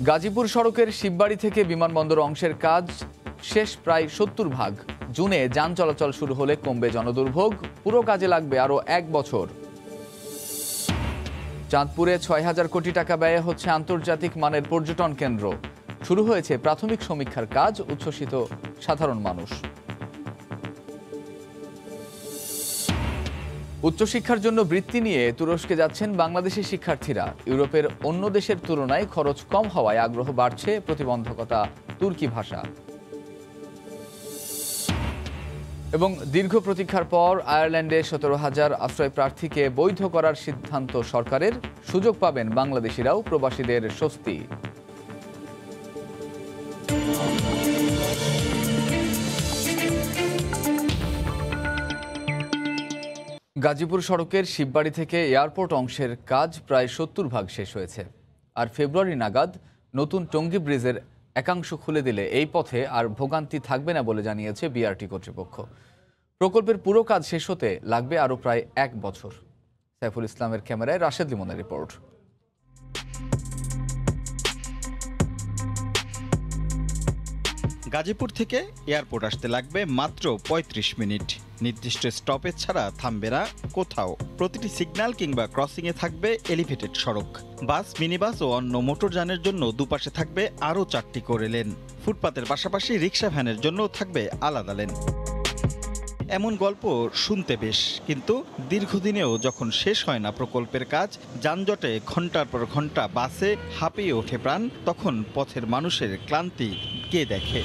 গাজীপুর সড়কের শিববাড়ি থেকে বিমানবন্দর অংশের কাজ শেষ প্রায় ৭০%। জুনে যান চলাচল শুরু হলে কমবে জনদুর্ভোগ, পুরো কাজে লাগবে আরও ১ বছর। চাঁদপুরে ৬,০০০ কোটি টাকা ব্যয়ে হচ্ছে আন্তর্জাতিক মানের পর্যটন কেন্দ্র। শুরু হয়েছে প্রাথমিক সমীক্ষার কাজ, উচ্ছ্বসিত সাধারণ মানুষ। উচ্চশিক্ষার জন্য বৃত্তি নিয়ে তুরস্কে যাচ্ছেন বাংলাদেশি শিক্ষার্থীরা। ইউরোপের অন্য দেশের তুলনায় খরচ কম হওয়ায় আগ্রহ বাড়ছে, প্রতিবন্ধকতা তুর্কি ভাষা। এবং দীর্ঘ প্রতীক্ষার পর আয়ারল্যান্ডে ১৭,০০০ আশ্রয় প্রার্থীকে বৈধ করার সিদ্ধান্ত সরকারের। সুযোগ পাবেন বাংলাদেশিরাও, প্রবাসীদের স্বস্তি। গাজীপুর সড়কের শিববাড়ি থেকে এয়ারপোর্ট অংশের কাজ প্রায় ৭০% শেষ হয়েছে। আর ফেব্রুয়ারি নাগাদ নতুন টঙ্গী ব্রিজের একাংশ খুলে দিলে এই পথে আর ভোগান্তি থাকবে না বলে জানিয়েছে বিআরটি কর্তৃপক্ষ। প্রকল্পের পুরো কাজ শেষ হতে লাগবে আরও প্রায় ১ বছর। সাইফুল ইসলামের ক্যামেরায় রাশেদ লিমনের রিপোর্ট। গাজীপুর থেকে এয়ারপোর্ট আসতে লাগবে মাত্র ৩৫ মিনিট। নির্দিষ্ট স্টপেজ ছাড়া থামবে না কোথাও। প্রতিটি সিগন্যাল কিংবা ক্রসিংয়ে থাকবে এলিভেটেড সড়ক। বাস, মিনিবাস ও অন্য মোটরযানের জন্য দুপাশে থাকবে আরও ৪টি করে লেন। ফুটপাতের পাশাপাশি রিক্সা ভ্যানের জন্য থাকবে আলাদা লেন। এমন গল্প শুনতে বেশ, কিন্তু দীর্ঘদিনেও যখন শেষ হয় না প্রকল্পের কাজ, যানজটে ঘন্টার পর ঘন্টা বাসে হাঁপিয়ে ওঠে প্রাণ, তখন পথের মানুষের ক্লান্তি কে দেখে?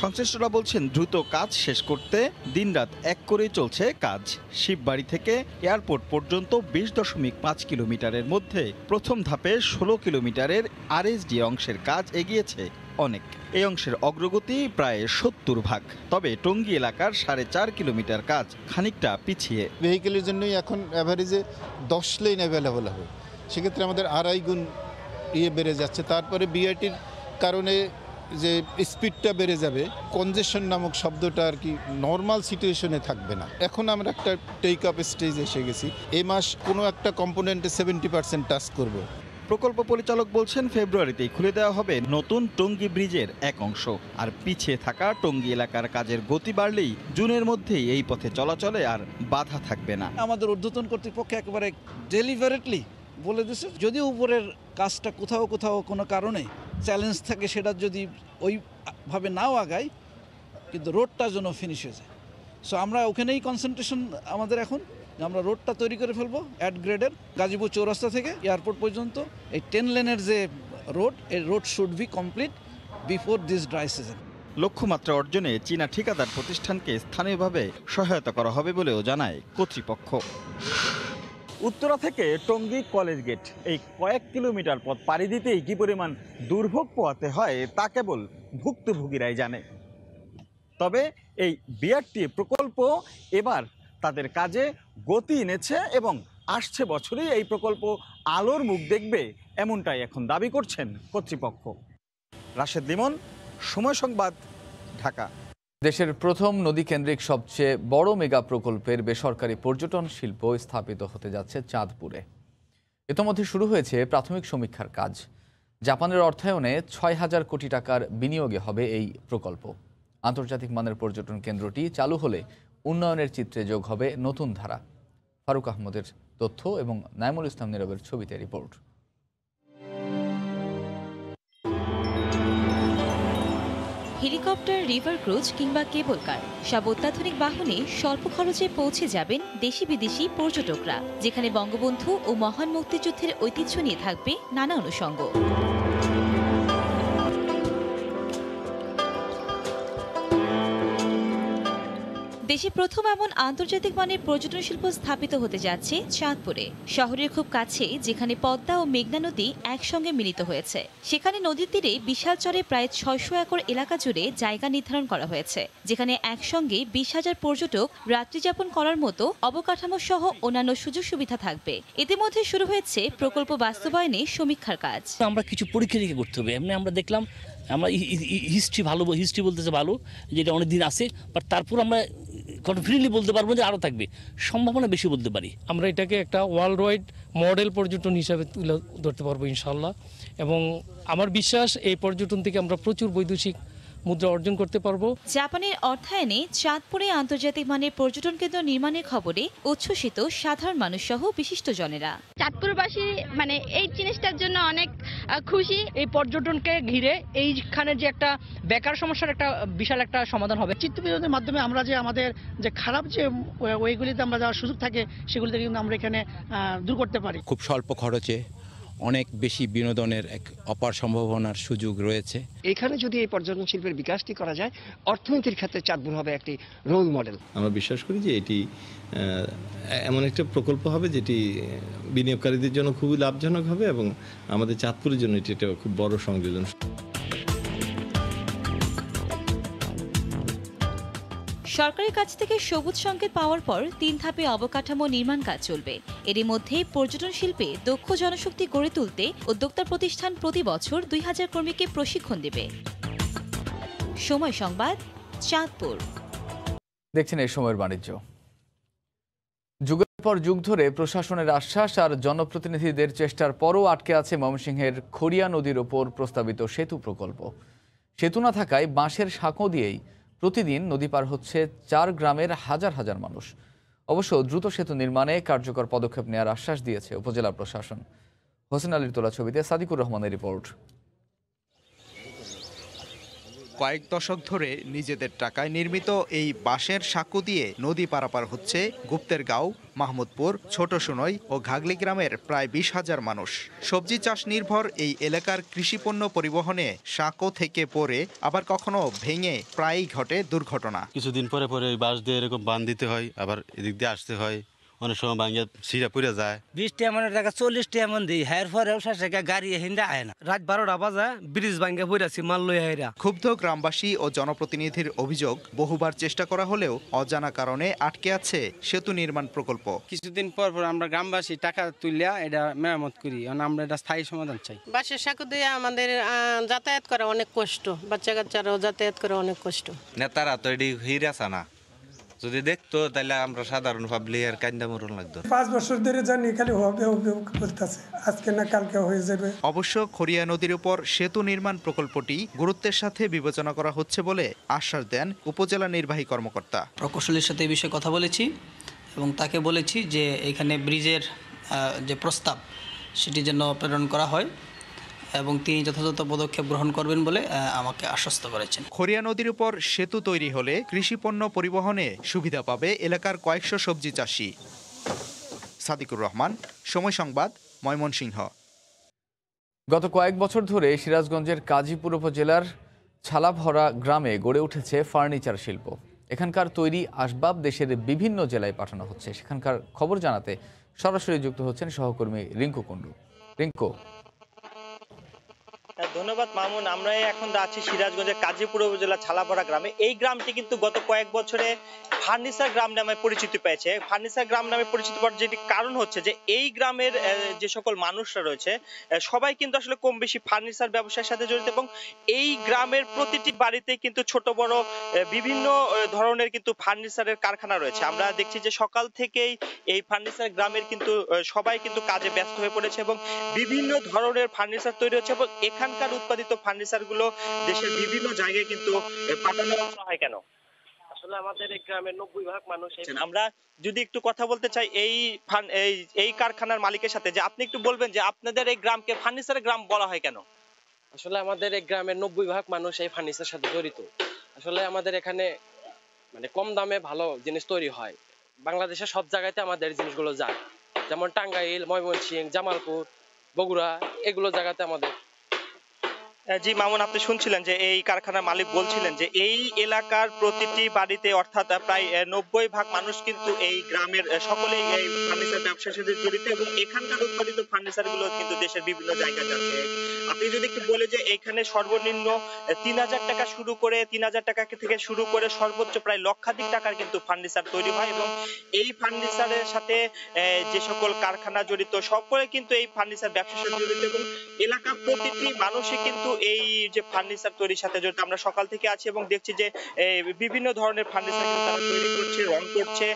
সংশ্লিষ্টরা বলছেন, দ্রুত কাজ শেষ করতে দিনরাত এক করেই চলছে কাজ। শিববাড়ি থেকে এয়ারপোর্ট পর্যন্ত ২০.৫ কিলোমিটারের মধ্যে প্রথম ধাপে ১৬ কিলোমিটারের আরএসডি অংশের কাজ এগিয়েছে অনেক। এই অংশের অগ্রগতি প্রায় ৭০%। তবে টঙ্গী এলাকার ৪.৫ কিলোমিটার কাজ খানিকটা পিছিয়ে। ভেহিকেলের জন্যই এখন অ্যাভারেজে ১০ লেন অ্যাভেলেবল হবে, সেক্ষেত্রে আমাদের ২.৫ গুণ বেড়ে যাচ্ছে। তারপরে বিআরটির কারণে যে স্পিডটা বেড়ে যাবে, কনজেশন নামক শব্দটা আর কি নর্মাল সিচুয়েশনে থাকবে না। এখন আমরা একটা টেক আপ স্টেজে এসে গেছি। এই মাস কোনো একটা কম্পোনেন্টে 70% টাচ করব। প্রকল্প পরিচালক বলছেন, ফেব্রুয়ারিতেই খুলে দেওয়া হবে নতুন টঙ্গী ব্রিজের এক অংশ। আর পিছিয়ে থাকা টঙ্গী এলাকার কাজের গতি বাড়লেই জুনের মধ্যেই এই পথে চলাচলে আর বাধা থাকবে না। আমাদের ঊর্ধ্বতন কর্তৃপক্ষ একেবারে ডেলিভারেটলি বলে দিয়েছে, যদি উপরের কাজটা কোথাও কোথাও কোনো কারণে চ্যালেঞ্জ থাকে, সেটা যদি ওইভাবে নাও আগায়, কিন্তু রোডটা যেন ফিনিশ হয়ে যায়। সো আমরা ওখানেই কনসেন্ট্রেশন আমাদের এখন, আমরা রোডটা তৈরি করে ফেলবো অ্যাট গ্রেডের। গাজীপুর চৌরাস্তা থেকে এয়ারপোর্ট পর্যন্ত এই 10 লেনের যে রোড, এই road should be complete before this dry season. লক্ষ্যমাত্রা অর্জনে চীনা ঠিকাদার প্রতিষ্ঠানকে স্থানীয়ভাবে সহায়তা করা হবে বলেও জানায় কর্তৃপক্ষ। উত্তরা থেকে টঙ্গী কলেজ গেট, এই কয়েক কিলোমিটার পথ পাড়ি দিতেই কি পরিমাণ দুর্ভোগ পোহাতে হয় তা কেবল ভুক্তভোগীরাই জানে। তবে এই বিআরটি প্রকল্প এবার তাদের কাজে গতি এনেছে এবং আসছে বছরই এই প্রকল্প আলোর মুখ দেখবে, এমনটাই এখন দাবি করছেন কর্তৃপক্ষ। রাশেদ লিমন, সময় সংবাদ, ঢাকা। দেশের প্রথম নদীকেন্দ্রিক সবচেয়ে বড় মেগা প্রকল্পের বেসরকারি পর্যটন শিল্প স্থাপিত হতে যাচ্ছে চাঁদপুরে। ইতোমধ্যে শুরু হয়েছে প্রাথমিক সমীক্ষার কাজ। জাপানের অর্থায়নে ৬,০০০ কোটি টাকার বিনিয়োগে হবে এই প্রকল্প। আন্তর্জাতিক মানের পর্যটন কেন্দ্রটি চালু হলে উন্নয়নের চিত্রে যোগ হবে নতুন ধারা। ফারুক আহমদের তথ্য এবং নাইমুল ইসলাম নীরবের ছবিতে রিপোর্ট। হেলিকপ্টার, রিভার ক্রুজ কিংবা কেবল কার, সব অত্যাধুনিক বাহনে স্বল্প খরচে পৌঁছে যাবেন দেশি বিদেশি পর্যটকরা, যেখানে বঙ্গবন্ধু ও মহান মুক্তিযুদ্ধের ঐতিহ্য নিয়ে থাকবে নানা অনুষঙ্গ। দেশে প্রথম এমন আন্তর্জাতিক মানের পর্যটন শিল্প স্থাপিত হতে যাচ্ছে চাঁদপুরে। শহরের খুব কাছে, যেখানে পদ্মা ও মেঘনা নদী একসঙ্গে মিলিত হয়েছে। সেখানে নদীর তীরে বিশাল চরে প্রায় ৬০০ একর এলাকা জুড়ে জায়গা নির্ধারণ করা হয়েছে, যেখানে একসঙ্গে ২০,০০০ পর্যটক রাত্রিযাপন করার মতো অবকাঠামো সহ অন্যান্য সুযোগ সুবিধা থাকবে। ইতিমধ্যে শুরু হয়েছে প্রকল্প বাস্তবায়নে সমীক্ষার কাজ। আমরা কিছু পরীক্ষা নিরীক্ষা করতে হবে। এমনি আমরা দেখলাম, আমরা হিস্ট্রি বলতেছে ভালো, যেটা অনেক দিন আছে, বাট তারপর আমরা কনফিডেন্টলি বলতে পারবো যে আরও থাকবে, সম্ভাবনা বেশি বলতে পারি। আমরা এটাকে একটা ওয়ার্ল্ড ওয়াইড মডেল পর্যটন হিসাবে তুলে ধরতে পারবো ইনশাল্লাহ, এবং আমার বিশ্বাস এই পর্যটন থেকে আমরা প্রচুর বৈদেশিক মুদ্রা অর্জন করতে পারবো। জাপানের অর্থায়নে চাঁদপুরে আন্তর্জাতিক মানের পর্যটন কেন্দ্র নির্মাণের খবরে উচ্ছ্বসিত সাধারণ মানুষ সহ বিশিষ্টজনেরা। চাঁদপুরবাসী মানে এই জিনিসটার জন্য অনেক খুশি। এই পর্যটনকে ঘিরে এইখানে যে একটা বেকার সমস্যার একটা বিশাল একটা সমাধান হবে। চিত্তবিনোদনের মাধ্যমে আমরা যে আমাদের যে খারাপ যে ওইগুলিতে আমরা যাওয়ার সুযোগ থাকে সেগুলি থেকে কিন্তু আমরা এখানে দূর করতে পারি। খুব স্বল্প খরচে অনেক বেশি বিনোদনের এক অপার সম্ভাবনার সুযোগ রয়েছে। এখানে যদি এই পর্যটন শিল্পের বিকাশটি করা যায়, অর্থনীতির ক্ষেত্রে চাঁদপুর হবে একটি রোল মডেল। আমরা বিশ্বাস করি যে এটি এমন একটা প্রকল্প হবে যেটি বিনিয়োগকারীদের জন্য খুবই লাভজনক হবে এবং আমাদের চাঁদপুরের জন্য এটি একটা খুব বড় সংযোজন। সরকারের কাছ থেকে সবুজ সংকেত পাওয়ার পর 3 ধাপে অবকাঠামো নির্মাণ কাজ চলবে। এরই মধ্যে পর্যটন শিল্পে দক্ষ জনশক্তি গড়ে তুলতে উদ্যোক্তা প্রতিষ্ঠান প্রতি বছর 2000 কর্মীকে প্রশিক্ষণ দেবে। সময় সংবাদ, চাঁদপুর। দেখছেন এই সময়ের বাণিজ্য। যুগের পর যুগ ধরে প্রশাসনের আশ্বাস আর জনপ্রতিনিধিদের চেষ্টার পরও আটকে আছে ময়মনসিংহের খড়িয়া নদীর ওপর প্রস্তাবিত সেতু প্রকল্প। সেতু না থাকায় বাঁশের সাঁকো দিয়েই প্রতিদিন নদী পার হচ্ছে 4 গ্রামের হাজার হাজার মানুষ। অবশ্য দ্রুত সেতু নির্মাণে কার্যকর পদক্ষেপ নেওয়ার আশ্বাস দিয়েছে উপজেলা প্রশাসন। হোসেন আলীর তোলা ছবিতে সাদিকুর রহমানের রিপোর্ট। কয়েক দশক ধরে নিজেদের টাকায় নির্মিত এই বাঁশের সাঁকো দিয়ে নদী পারাপার হচ্ছে গুপ্তেরগাঁও, মাহমুদপুর, ছোট সুনই ও ঘাগলি গ্রামের প্রায় 20,000 মানুষ। সবজি চাষ নির্ভর এই এলাকার কৃষিপণ্য পরিবহনে সাঁকো থেকে পড়ে আবার কখনো ভেঙে প্রায়ই ঘটে দুর্ঘটনা। কিছুদিন পরে পরে ওই বাঁশ দিয়ে এরকম বাঁধ দিতে হয়, আবার এদিক দিয়ে আসতে হয়, অনেক সময় ভাঙিয়ে সিরা পুড়ে যায়। 20 টাকা টাকা 40 টাকা দিই, হ্যার পরেও শেষে গাড়ি হিন্দা আয় না। রাত 12টা বাজে ব্রিজ ভাঙে পড়েছি মাল লই হাইরা। ক্ষুব্ধ গ্রামবাসী ও জনপ্রতিনিধির অভিযোগ, বহুবার চেষ্টা করা হলেও অজানা কারণে আটকে আছে সেতু নির্মাণ প্রকল্প। কিছুদিন পর পর আমরা গ্রামবাসী টাকা তুলিয়া এটা মেরামত করি, আমরা এটা স্থায়ী সমাধান চাই। বাঁশের সাঁকো দিয়ে আমাদের যাতায়াত করা অনেক কষ্ট, বাচ্চা কাচ্চারাও যাতায়াত করা অনেক কষ্ট। নেতারা তো এটি হিরাছে না, যদি দেখতো তাহলে আমরা সাধারণ পাবলিক আর কান্দা মরণ লাগতো। 5 বছর ধরে জানি খালি হবে হবে বলতেছে, আজকে না কালকে হয়ে যাবে। অবশ্য খড়িয়া নদীর উপর সেতু নির্মাণ প্রকল্পটি গুরুত্বের সাথে বিবেচনা করা হচ্ছে বলে আশ্বাস দেন উপজেলা নির্বাহী কর্মকর্তা। প্রকৌশলীর সাথে এই বিষয়ে কথা বলেছি এবং তাকে বলেছি যে এখানে ব্রিজের যে প্রস্তাব সেটি যেন প্রেরণ করা হয় এবং তিনি যথাযথ পদক্ষেপ গ্রহণ করবেন বলে আমাকে আশ্বস্ত করেছেন। খড়িয়া নদীর উপর সেতু তৈরি হলে কৃষিপণ্য পরিবহনে সুবিধা পাবে এলাকার কয়েকশো সবজি চাষি। সাদিকুর রহমান, সময় সংবাদ, ময়মনসিংহ। গত কয়েক বছর ধরে সিরাজগঞ্জের কাজীপুর উপজেলার ছালাভরা গ্রামে গড়ে উঠেছে ফার্নিচার শিল্প। এখানকার তৈরি আসবাব দেশের বিভিন্ন জেলায় পাঠানো হচ্ছে। সেখানকার খবর জানাতে সরাসরি যুক্ত হচ্ছেন সহকর্মী রিঙ্কু কুণ্ডু। রিঙ্কু। ধন্যবাদ মামুন। আমরা এখন আছি সিরাজগঞ্জের কাজীপুর উপজেলা ছালাভরা গ্রামে। এই গ্রামটি কিন্তু গত কয়েক বছরে ফার্নিচার গ্রাম নামে পরিচিতি পেয়েছে। ফার্নিচার গ্রাম নামে পরিচিতি পাওয়ার যেটি কারণ হচ্ছে যে এই গ্রামের যে সকল মানুষরা রয়েছে সবাই কিন্তু আসলে কম বেশি ফার্নিচার ব্যবসার সাথে জড়িত এবং এই গ্রামের প্রতিটি বাড়িতে কিন্তু ছোট বড় বিভিন্ন ধরনের কিন্তু ফার্নিচারের কারখানা রয়েছে। আমরা দেখছি যে সকাল থেকেই এই ফার্নিচার গ্রামের কিন্তু সবাই কিন্তু কাজে ব্যস্ত হয়ে পড়েছে এবং বিভিন্ন ধরনের ফার্নিচার তৈরি হচ্ছে এবং এখানকার উৎপাদিত ফার্নিচার গুলো দেশের বিভিন্ন জায়গায় কিন্তু পাঠানো হয়। কেন? আসলে আমাদের এই গ্রামের 90% মানুষ। আমরা যদি একটু কথা বলতে চাই এই কারখানার মালিকের সাথে, যে আপনি একটু বলবেন যে আপনাদের এই গ্রামকে ফার্নিচারের গ্রাম বলা হয় কেন? আসলে আমাদের এই গ্রামের 90% মানুষ এই ফার্নিচারের সাথে জড়িত। আসলে আমাদের এখানে মানে কম দামে ভালো জিনিস তৈরি হয়। বাংলাদেশের সব জায়গাতে আমাদের জিনিসগুলো যায়, যেমন টাঙ্গাইল, ময়মনসিংহ, জামালপুর, বগুড়া, এগুলো জায়গাতে আমাদের। জি মামুন, আপনি শুনছিলেন যে এই কারখানার মালিক বলছিলেন যে এই এলাকার প্রতিটি বাড়িতে অর্থাৎ প্রায় 90% মানুষ কিন্তু এই গ্রামের সকলেই এই ফার্নিচার ব্যবসার সাথে জড়িত এবং এখানকার উৎপাদিত ফার্নিচার গুলো কিন্তু দেশের বিভিন্ন জায়গায় যাচ্ছে। আপনি যদি একটু বলে যে এখানে সর্বনিম্ন 3000 টাকা শুরু করে 3000 টাকা থেকে শুরু করে সর্বোচ্চ প্রায় লক্ষাধিক টাকার কিন্তু ফার্নিচার তৈরি হয় এবং এই ফার্নিচারের সাথে যে সকল কারখানা জড়িত সকলে কিন্তু এই ফার্নিচার ব্যবসার সাথে জড়িত এবং এলাকার প্রতিটি মানুষই কিন্তু এই যে ফার্নিচার তৈরির সাথে জড়িত। আমরা সকাল থেকে আছি এবং দেখছি যে বিভিন্ন ধরনের ফার্নিচার তারা তৈরি করছে, রং করছে।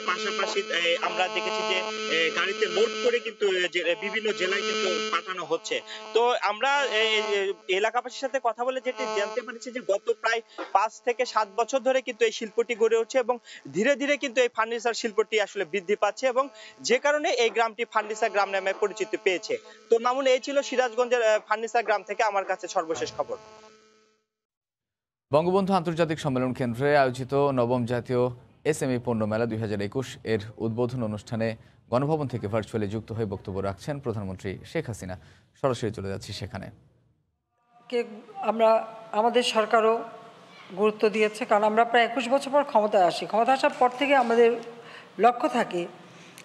পাশাপাশি আমরা দেখেছি যে গাড়িতে লোড করে কিন্তু বিভিন্ন জেলায় কিন্তু পাঠানো হচ্ছে। তো আমরা এলাকাবাসীর সাথে কথা বলে যেটি জানতে পারছি যে গত প্রায় 5 থেকে 7 বছর ধরে কিন্তু এই শিল্পটি গড়ে উঠছে এবং ধীরে ধীরে কিন্তু এই ফার্নিচার শিল্পটি আসলে বৃদ্ধি পাচ্ছে এবং যে কারণে এই গ্রামটি ফার্নিচার গ্রাম নামে পরিচিতি পেয়েছে। তো মামুন, এই ছিল সিরাজগঞ্জের ফার্নিচার গ্রাম থেকে আমার কাছে সর্বশেষ খবর। বঙ্গবন্ধু আন্তর্জাতিক সম্মেলন কেন্দ্রে আয়োজিত নবম জাতীয় এসএমই পণ্য মেলা 2021 এর উদ্বোধন অনুষ্ঠানে গণভবন থেকে ভার্চুয়ালি যুক্ত হয়ে বক্তব্য রাখছেন প্রধানমন্ত্রী শেখ হাসিনা। সরাসরি চলে যাচ্ছি সেখানে। আমরা আমাদের সরকারও গুরুত্ব দিয়েছে, কারণ আমরা প্রায় 21 বছর পর ক্ষমতায় আসি। ক্ষমতা আসার পর থেকে আমাদের লক্ষ্য থাকে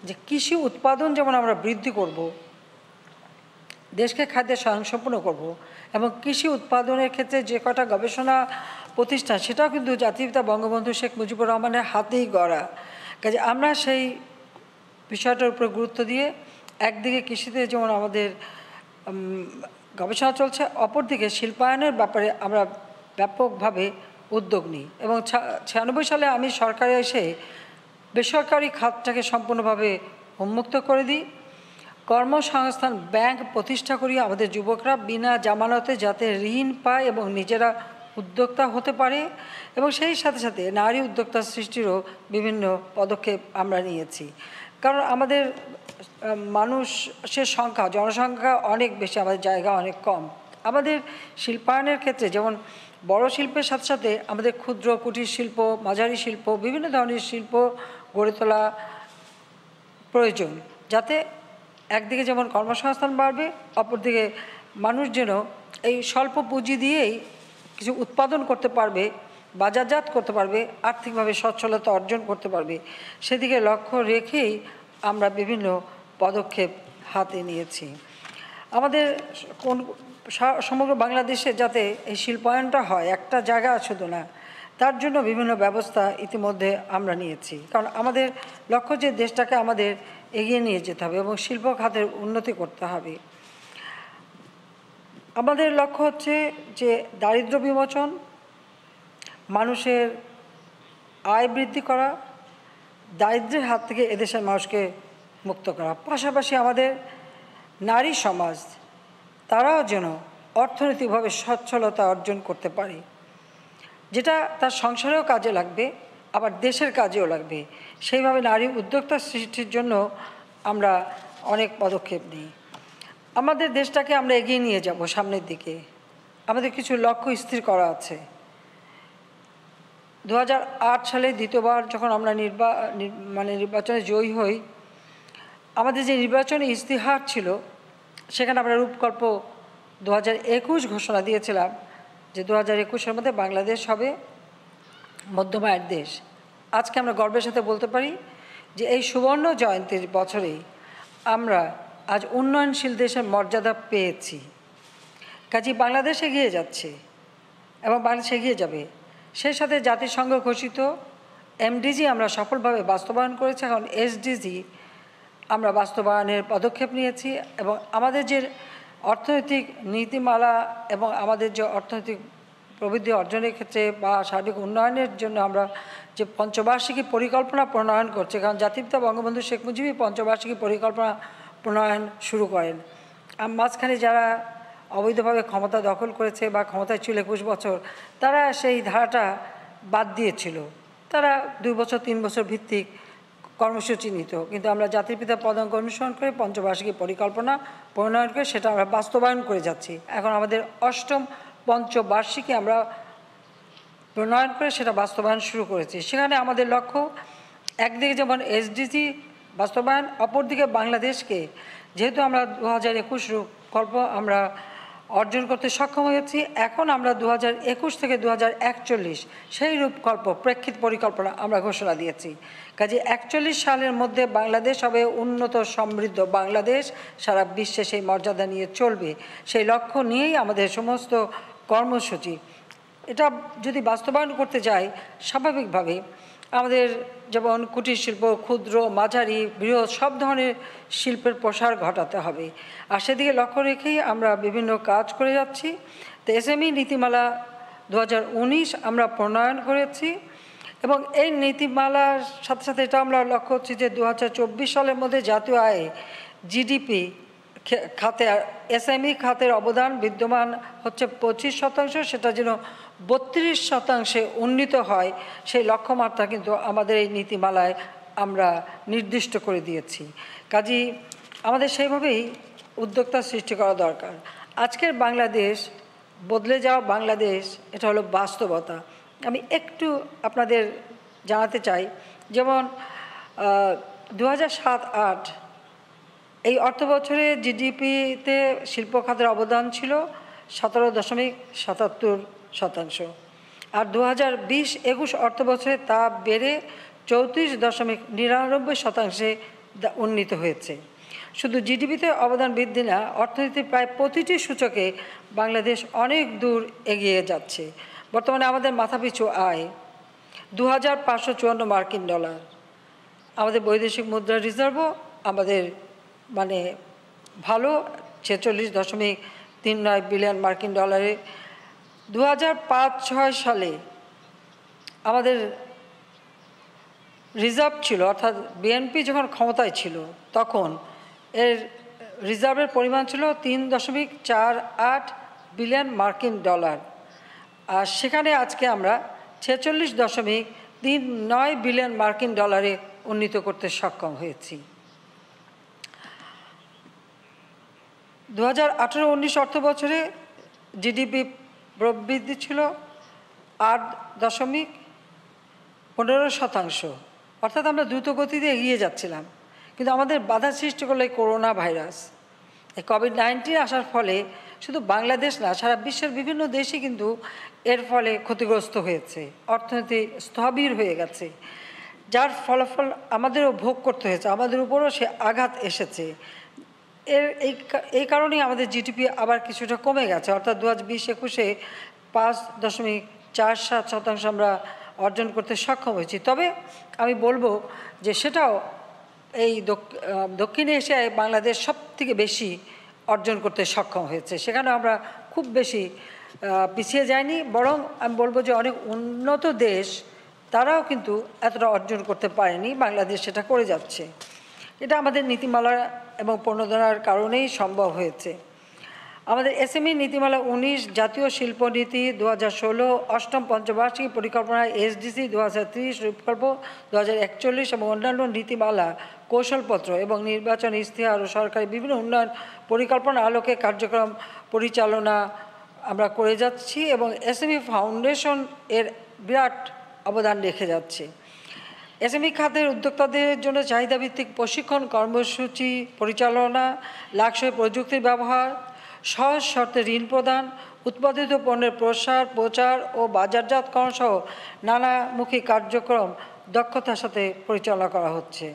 যে কৃষি উৎপাদন যেমন আমরা বৃদ্ধি করব, দেশকে খাদ্যে স্বয়ংসম্পূর্ণ করব, এবং কৃষি উৎপাদনের ক্ষেত্রে যে কটা গবেষণা প্রতিষ্ঠান সেটাও কিন্তু জাতির পিতা বঙ্গবন্ধু শেখ মুজিবুর রহমানের হাতেই গড়া। কাজে আমরা সেই বিষয়টার উপরে গুরুত্ব দিয়ে একদিকে কৃষিতে যেমন আমাদের গবেষণা চলছে, অপরদিকে শিল্পায়নের ব্যাপারে আমরা ব্যাপকভাবে উদ্যোগ নিই। এবং 96 সালে আমি সরকারে এসে বেসরকারি খাতটাকে সম্পূর্ণভাবে উন্মুক্ত করে দিই। কর্মসংস্থান ব্যাংক প্রতিষ্ঠা করি, আমাদের যুবকরা বিনা জামানতে যাতে ঋণ পায় এবং নিজেরা উদ্যোক্তা হতে পারে, এবং সেই সাথে সাথে নারী উদ্যোক্তা সৃষ্টিরও বিভিন্ন পদক্ষেপ আমরা নিয়েছি। কারণ আমাদের মানুষের সংখ্যা, জনসংখ্যা অনেক বেশি, আমাদের জায়গা অনেক কম। আমাদের শিল্পায়নের ক্ষেত্রে যেমন বড় শিল্পের সাথে সাথে আমাদের ক্ষুদ্র কুটির শিল্প, মাঝারি শিল্প, বিভিন্ন ধরনের শিল্প গড়ে তোলা প্রয়োজন, যাতে একদিকে যেমন কর্মসংস্থান বাড়বে, অপরদিকে মানুষ যেন এই স্বল্প পুঁজি দিয়েই কিছু উৎপাদন করতে পারবে, বাজারজাত করতে পারবে, আর্থিকভাবে সচ্ছলতা অর্জন করতে পারবে। সেদিকে লক্ষ্য রেখেই আমরা বিভিন্ন পদক্ষেপ হাতে নিয়েছি। আমাদের সমগ্র বাংলাদেশে যাতে এই শিল্পায়নটা হয়, একটা জায়গা শুধু না, তার জন্য বিভিন্ন ব্যবস্থা ইতিমধ্যে আমরা নিয়েছি। কারণ আমাদের লক্ষ্য যে দেশটাকে আমাদের এগিয়ে নিয়ে যেতে হবে এবং শিল্প খাতের উন্নতি করতে হবে। আমাদের লক্ষ্য হচ্ছে যে দারিদ্র্য বিমোচন, মানুষের আয় বৃদ্ধি করা, দারিদ্র্যের হাত থেকে এদেশের মানুষকে মুক্ত করা। পাশাপাশি আমাদের নারী সমাজ, তারাও যেন অর্থনৈতিকভাবে সচ্ছলতা অর্জন করতে পারে, যেটা তার সংসারেও কাজে লাগবে, আবার দেশের কাজেও লাগবে। সেইভাবে নারী উদ্যোক্তা সৃষ্টির জন্য আমরা অনেক পদক্ষেপ নিই। আমাদের দেশটাকে আমরা এগিয়ে নিয়ে যাব সামনের দিকে। আমাদের কিছু লক্ষ্য স্থির করা আছে। 2008 সালে দ্বিতীয়বার যখন আমরা নির্বাচনে জয়ী হই, আমাদের যে নির্বাচনী ইস্তিহার ছিল সেখানে আমরা রূপকল্প 2021 ঘোষণা দিয়েছিলাম যে 2021-এর মধ্যে বাংলাদেশ হবে মধ্যম আয়ের দেশ। আজকে আমরা গর্বের সাথে বলতে পারি যে এই সুবর্ণ জয়ন্তীর বছরেই আমরা আজ উন্নয়নশীল দেশের মর্যাদা পেয়েছি। কাজেই বাংলাদেশ এগিয়ে যাচ্ছে এবং বাংলাদেশ এগিয়ে যাবে। সেই সাথে জাতিসংঘ ঘোষিত এমডিজি আমরা সফলভাবে বাস্তবায়ন করেছি। এখন এসডিজি আমরা বাস্তবায়নের পদক্ষেপ নিয়েছি এবং আমাদের যে অর্থনৈতিক নীতিমালা এবং আমাদের যে অর্থনৈতিক প্রবৃদ্ধি অর্জনের ক্ষেত্রে বা সার্বিক উন্নয়নের জন্য আমরা যে পঞ্চবার্ষিকী পরিকল্পনা প্রণয়ন করছি, কারণ জাতির পিতা বঙ্গবন্ধু শেখ মুজিবই পঞ্চবার্ষিকী পরিকল্পনা প্রণয়ন শুরু করেন। মাঝখানে যারা অবৈধভাবে ক্ষমতা দখল করেছে বা ক্ষমতায় ছিল 21 বছর, তারা সেই ধারাটা বাদ দিয়েছিল। তারা 2 বছর 3 বছর ভিত্তিক কর্মসূচি নিত, কিন্তু আমরা জাতির পিতা পদাঙ্ক অনুসরণ করে পঞ্চবার্ষিকী পরিকল্পনা প্রণয়ন করে সেটা আমরা বাস্তবায়ন করে যাচ্ছি। এখন আমাদের 8ম পঞ্চবার্ষিকী আমরা প্রণয়ন করে সেটা বাস্তবায়ন শুরু করেছি। সেখানে আমাদের লক্ষ্য একদিকে যেমন এসডিজি বাস্তবায়ন, অপরদিকে বাংলাদেশকে, যেহেতু আমরা 2021 রূপকল্প আমরা অর্জন করতে সক্ষম হয়েছি, এখন আমরা 2021 থেকে 2041 সেই রূপকল্প প্রেক্ষিত পরিকল্পনা আমরা ঘোষণা দিয়েছি। কাজে 41 সালের মধ্যে বাংলাদেশ হবে উন্নত সমৃদ্ধ বাংলাদেশ, সারা বিশ্বে সেই মর্যাদা নিয়ে চলবে। সেই লক্ষ্য নিয়েই আমাদের সমস্ত কর্মসূচি। এটা যদি বাস্তবায়ন করতে যাই, স্বাভাবিকভাবে আমাদের যেমন কুটির শিল্প, ক্ষুদ্র, মাঝারি, বৃহৎ সব ধরনের শিল্পের প্রসার ঘটাতে হবে। আর সেদিকে লক্ষ্য রেখেই আমরা বিভিন্ন কাজ করে যাচ্ছি। তো এসএমই নীতিমালা 2019 আমরা প্রণয়ন করেছি এবং এই নীতিমালার সাথে সাথে এটা আমরা লক্ষ্য করছি যে 2024 সালের মধ্যে জাতীয় আয়ে জিডিপি খাতে এসএমই খাতের অবদান বিদ্যমান হচ্ছে 25%, সেটা যেন 32% উন্নীত হয়, সেই লক্ষ্যমাত্রা কিন্তু আমাদের এই নীতিমালায় আমরা নির্দিষ্ট করে দিয়েছি। কাজেই আমাদের সেইভাবেই উদ্যোক্তা সৃষ্টি করা দরকার। আজকের বাংলাদেশ, বদলে যাওয়া বাংলাদেশ, এটা হলো বাস্তবতা। আমি একটু আপনাদের জানাতে চাই, যেমন 2007-08 এই অর্থ বছরে জিডিপিতে শিল্প খাতের অবদান ছিল 17.77%, আর 2020-21 অর্থ বছরে তা বেড়ে 34.99% উন্নীত হয়েছে। শুধু জিডিপিতে অবদান বৃদ্ধি না, অর্থনীতির প্রায় প্রতিটি সূচকে বাংলাদেশ অনেক দূর এগিয়ে যাচ্ছে। বর্তমানে আমাদের মাথাপিছু আয় $2,554 মার্কিন। আমাদের বৈদেশিক মুদ্রা রিজার্ভও আমাদের মানে ভালো, 46.39 বিলিয়ন মার্কিন ডলারে। 2005-06 সালে আমাদের রিজার্ভ ছিল, অর্থাৎ বিএনপি যখন ক্ষমতায় ছিল তখন এর রিজার্ভের পরিমাণ ছিল 3.48 বিলিয়ন মার্কিন ডলার, আর সেখানে আজকে আমরা 46.39 বিলিয়ন মার্কিন ডলারে উন্নীত করতে সক্ষম হয়েছি। 2018-19 অর্থ বছরে জিডিপি প্রবৃদ্ধি ছিল 8.15%, অর্থাৎ আমরা দ্রুত গতিতে এগিয়ে যাচ্ছিলাম। কিন্তু আমাদের বাধা সৃষ্টি করলো এই করোনা ভাইরাস। এই কোভিড-19 আসার ফলে শুধু বাংলাদেশ না, সারা বিশ্বের বিভিন্ন দেশই কিন্তু এর ফলে ক্ষতিগ্রস্ত হয়েছে, অর্থনীতি স্থবির হয়ে গেছে, যার ফলাফল আমাদেরও ভোগ করতে হয়েছে, আমাদের উপরও সে আঘাত এসেছে। এই কারণেই আমাদের জিডিপি আবার কিছুটা কমে গেছে, অর্থাৎ 2020-21-এ 5.47% আমরা অর্জন করতে সক্ষম হয়েছি। তবে আমি বলবো যে সেটাও এই দক্ষিণ এশিয়ায় বাংলাদেশ সবথেকে বেশি অর্জন করতে সক্ষম হয়েছে, সেখানে আমরা খুব বেশি পিছিয়ে যাইনি, বরং আমি বলবো যে অনেক উন্নত দেশ তারাও কিন্তু এতটা অর্জন করতে পারেনি, বাংলাদেশ সেটা করে যাচ্ছে। এটা আমাদের নীতিমালা এবং প্রণোদনার কারণেই সম্ভব হয়েছে। আমাদের এসএমই নীতিমালা 19, জাতীয় শিল্পনীতি 2016, অষ্টম পঞ্চবার্ষিকী পরিকল্পনা এসডিসি 2030, রূপকল্প 2041 এবং অন্যান্য নীতিমালা, কৌশলপত্র এবং নির্বাচন ইশতেহার ও সরকারি বিভিন্ন উন্নয়ন পরিকল্পনা আলোকে কার্যক্রম পরিচালনা আমরা করে যাচ্ছি এবং এসএমই ফাউন্ডেশন এর বিরাট অবদান রেখে যাচ্ছে। এসএমই খাতের উদ্যোক্তাদের জন্য চাহিদাভিত্তিক প্রশিক্ষণ কর্মসূচি পরিচালনা, লাক্সই প্রযুক্তির ব্যবহার, সহজ শর্তে ঋণ প্রদান, উৎপাদিত পণ্যের প্রচার ও বাজারজাতকরণ সহ নানামুখী কার্যক্রম দক্ষতার সাথে পরিচালনা করা হচ্ছে।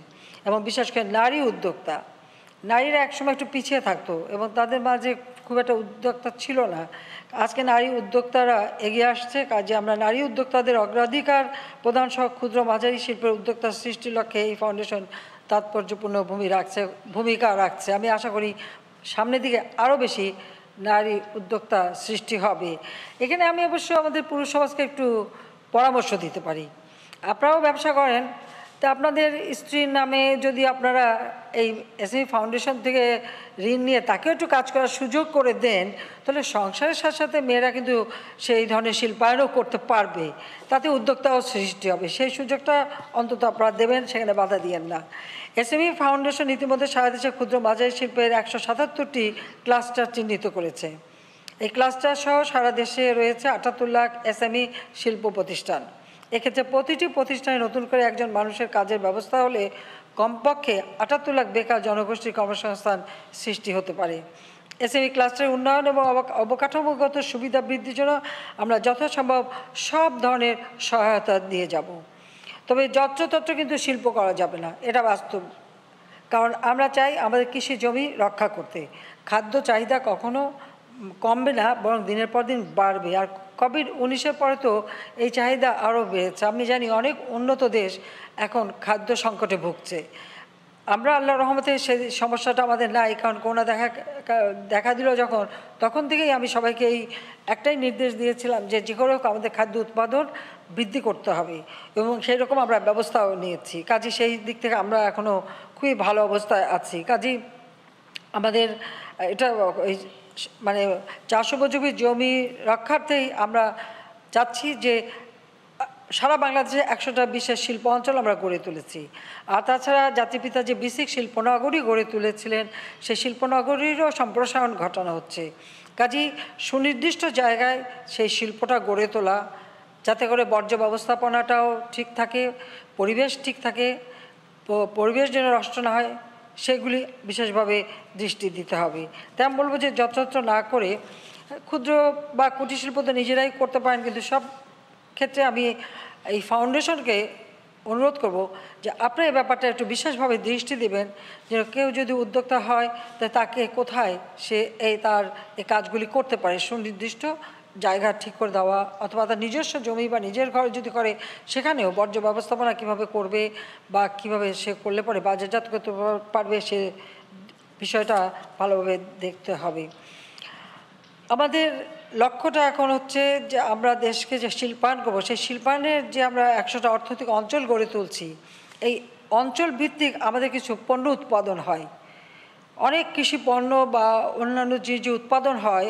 এবং বিশেষ করে নারী উদ্যোক্তা, নারীরা একসময় একটু পিছিয়ে থাকতো এবং তাদের মাঝে খুব একটা উদ্যোক্তা ছিল না, আজকে নারী উদ্যোক্তারা এগিয়ে আসছে। কাজে আমরা নারী উদ্যোক্তাদের অগ্রাধিকার প্রদান সহ ক্ষুদ্র মাঝারি শিল্পের উদ্যোক্তা সৃষ্টির লক্ষ্যে এই ফাউন্ডেশন তাৎপর্যপূর্ণ ভূমিকা রাখছে। আমি আশা করি সামনের দিকে আরও বেশি নারী উদ্যোক্তা সৃষ্টি হবে। এখানে আমি অবশ্য আমাদের পুরুষ সমাজকে একটু পরামর্শ দিতে পারি। আপনারাও ব্যবসা করেন, তা আপনাদের স্ত্রীর নামে যদি আপনারা এই এসএমই ফাউন্ডেশন থেকে ঋণ নিয়ে তাকেও একটু কাজ করার সুযোগ করে দেন, তাহলে সংসারের সাথে সাথে মেয়েরা কিন্তু সেই ধরনের শিল্পায়নও করতে পারবে, তাতে উদ্যোক্তাও সৃষ্টি হবে। সেই সুযোগটা অন্তত আপনারা দেবেন, সেখানে বাধা দিয়েন না। এসএমই ফাউন্ডেশন ইতিমধ্যে সারা দেশে ক্ষুদ্র মাঝারি শিল্পের 177টি ক্লাস্টার চিহ্নিত করেছে। এই ক্লাস্টার সহ সারা দেশে রয়েছে 78 লাখ এসএমই শিল্প প্রতিষ্ঠান। এক্ষেত্রে প্রতিটি প্রতিষ্ঠানে নতুন করে একজন মানুষের কাজের ব্যবস্থা হলে কমপক্ষে 78 লাখ বেকার জনগোষ্ঠীর কর্মসংস্থান সৃষ্টি হতে পারে। এসএমই ক্লাস্টারের উন্নয়ন এবং অবকাঠামোগত সুবিধা বৃদ্ধির জন্য আমরা যথাসম্ভব সব ধরনের সহায়তা দিয়ে যাব। তবে যত্রতত্র কিন্তু শিল্প করা যাবে না, এটা বাস্তব। কারণ আমরা চাই আমাদের কৃষি জমি রক্ষা করতে, খাদ্য চাহিদা কখনো কমবে না, বরং দিনের পর দিন বাড়বে। আর কোভিড-19-এর পরে তো এই চাহিদা আরও বেড়েছে। আমি জানি অনেক উন্নত দেশ এখন খাদ্য সংকটে ভুগছে। আমরা আল্লাহর রহমতে সেই সমস্যাটা আমাদের নাই, কারণ করোনা দেখা দিল যখন, তখন থেকেই আমি সবাইকে এই একটাই নির্দেশ দিয়েছিলাম যে যে করে হোক আমাদের খাদ্য উৎপাদন বৃদ্ধি করতে হবে, এবং সেই রকম আমরা ব্যবস্থাও নিয়েছি। কাজে সেই দিক থেকে আমরা এখনও খুবই ভালো অবস্থায় আছি। কাজেই আমাদের এটা এই মানে চাষ উপযোগী জমি রক্ষার্থেই আমরা চাচ্ছি যে সারা বাংলাদেশে 100টা বিশেষ শিল্প অঞ্চল আমরা গড়ে তুলেছি। আর তাছাড়া জাতিপিতা যে বিসিক শিল্পনগরী গড়ে তুলেছিলেন, সেই শিল্পনগরীরও সম্প্রসারণ ঘটানো হচ্ছে। কাজেই সুনির্দিষ্ট জায়গায় সেই শিল্পটা গড়ে তোলা, যাতে করে বর্জ্য ব্যবস্থাপনাটাও ঠিক থাকে, পরিবেশ ঠিক থাকে, পরিবেশ যেন নষ্ট না হয়, সেগুলি বিশেষভাবে দৃষ্টি দিতে হবে। তাই আমি বলবো যে যত্রতত্র না করে ক্ষুদ্র বা কুটির শিল্প তো নিজেরাই করতে পারেন, কিন্তু সব ক্ষেত্রে আমি এই ফাউন্ডেশনকে অনুরোধ করব যে আপনারা এই ব্যাপারটা একটু বিশেষভাবে দৃষ্টি দেবেন, যে কেউ যদি উদ্যোক্তা হয় তাকে কোথায় সে তার এই কাজগুলি করতে পারে, সুনির্দিষ্ট জায়গা ঠিক করে দেওয়া, অথবা তার নিজস্ব জমি বা নিজের ঘর যদি করে সেখানেও বর্জ্য ব্যবস্থাপনা কীভাবে করবে বা কীভাবে সে করলে পরে বাজারজাত করতে পারবে, সে বিষয়টা ভালোভাবে দেখতে হবে। আমাদের লক্ষ্যটা এখন হচ্ছে যে আমরা দেশকে যে শিল্পায়ন করবো, সেই শিল্পায়নের যে আমরা 100টা অর্থনৈতিক অঞ্চল গড়ে তুলছি, এই অঞ্চল ভিত্তিক আমাদের কিছু পণ্য উৎপাদন হয়। অনেক কৃষি পণ্য বা অন্যান্য যে উৎপাদন হয়